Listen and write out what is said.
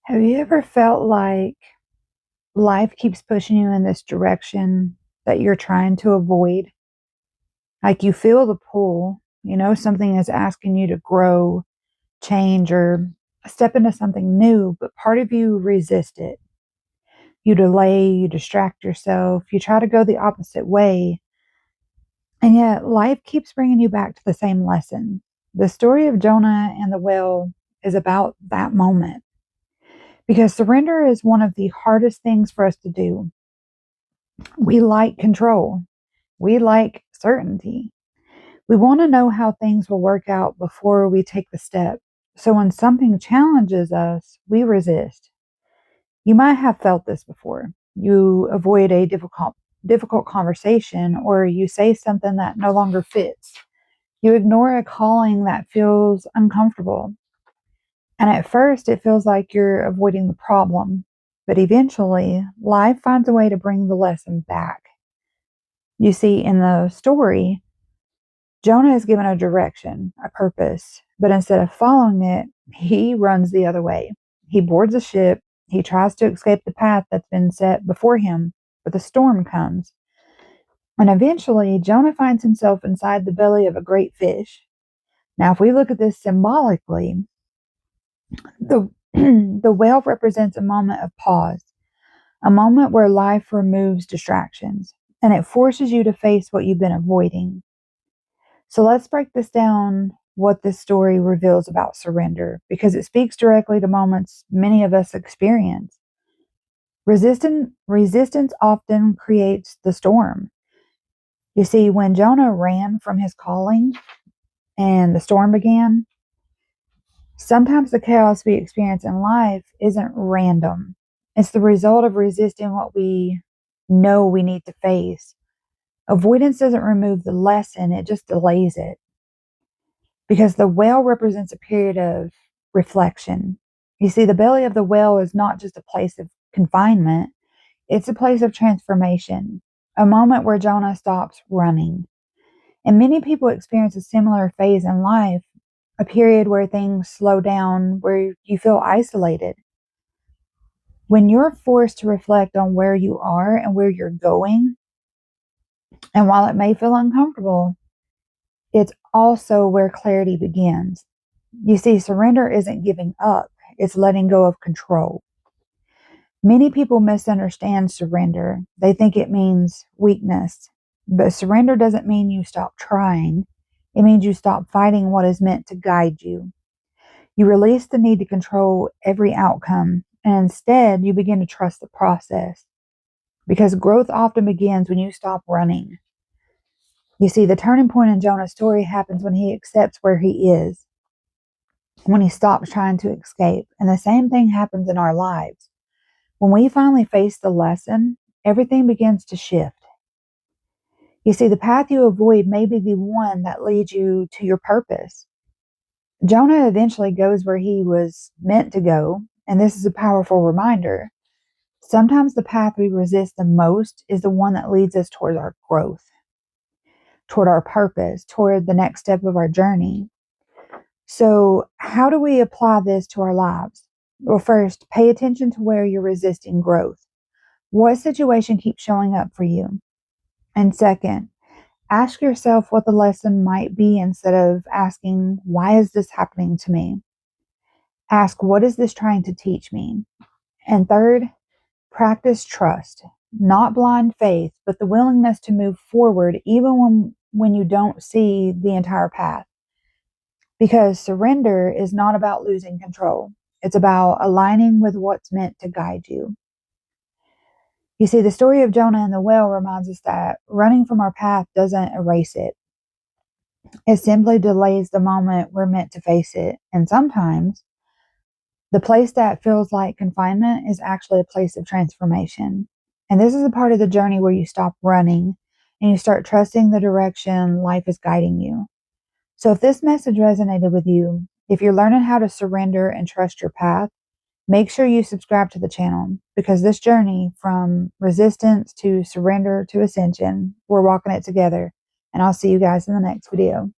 Have you ever felt like life keeps pushing you in this direction that you're trying to avoid? Like you feel the pull, something is asking you to grow, change, or step into something new, but part of you resist it. You delay, you distract yourself, you try to go the opposite way, and yet life keeps bringing you back to the same lesson. The story of Jonah and the whale is about that moment because surrender is one of the hardest things for us to do. We like control. We like certainty. We want to know how things will work out before we take the step. So when something challenges us, we resist. You might have felt this before. You avoid a difficult conversation, or you say something that no longer fits. You ignore a calling that feels uncomfortable. And at first, it feels like you're avoiding the problem. But eventually, life finds a way to bring the lesson back. You see, in the story, Jonah is given a direction, a purpose, but instead of following it, he runs the other way. He boards a ship, he tries to escape the path that's been set before him, but the storm comes. And eventually, Jonah finds himself inside the belly of a great fish. Now, if we look at this symbolically, the, the whale represents a moment of pause, a moment where life removes distractions, and it forces you to face what you've been avoiding. So let's break this down, what this story reveals about surrender, because it speaks directly to moments many of us experience. Resistance often creates the storm. You see, when Jonah ran from his calling and the storm began, sometimes the chaos we experience in life isn't random. It's the result of resisting what we know we need to face. Avoidance doesn't remove the lesson, it just delays it. Because the whale represents a period of reflection. You see, the belly of the whale is not just a place of confinement, it's a place of transformation, a moment where Jonah stops running. And many people experience a similar phase in life, a period where things slow down, where you feel isolated. When you're forced to reflect on where you are and where you're going, and while it may feel uncomfortable, it's also where clarity begins. You see, surrender isn't giving up, it's letting go of control. Many people misunderstand surrender. They think it means weakness. But surrender doesn't mean you stop trying. It means you stop fighting what is meant to guide you. You release the need to control every outcome, and instead you begin to trust the process. Because growth often begins when you stop running. You see, the turning point in Jonah's story happens when he accepts where he is, when he stops trying to escape. And the same thing happens in our lives. When we finally face the lesson, everything begins to shift. You see, the path you avoid may be the one that leads you to your purpose. Jonah eventually goes where he was meant to go, and this is a powerful reminder. Sometimes the path we resist the most is the one that leads us toward our growth, toward our purpose, toward the next step of our journey. So, how do we apply this to our lives? Well, first, pay attention to where you're resisting growth. What situation keeps showing up for you? And second, ask yourself what the lesson might be instead of asking, why is this happening to me? Ask, what is this trying to teach me? And third, practice trust, not blind faith, but the willingness to move forward even when you don't see the entire path. Because surrender is not about losing control. It's about aligning with what's meant to guide you. You see, the story of Jonah and the whale reminds us that running from our path doesn't erase it. It simply delays the moment we're meant to face it. And sometimes the place that feels like confinement is actually a place of transformation. And this is a part of the journey where you stop running and you start trusting the direction life is guiding you. So if this message resonated with you, if you're learning how to surrender and trust your path, make sure you subscribe to the channel, because this journey from resistance to surrender to ascension, we're walking it together. And I'll see you guys in the next video.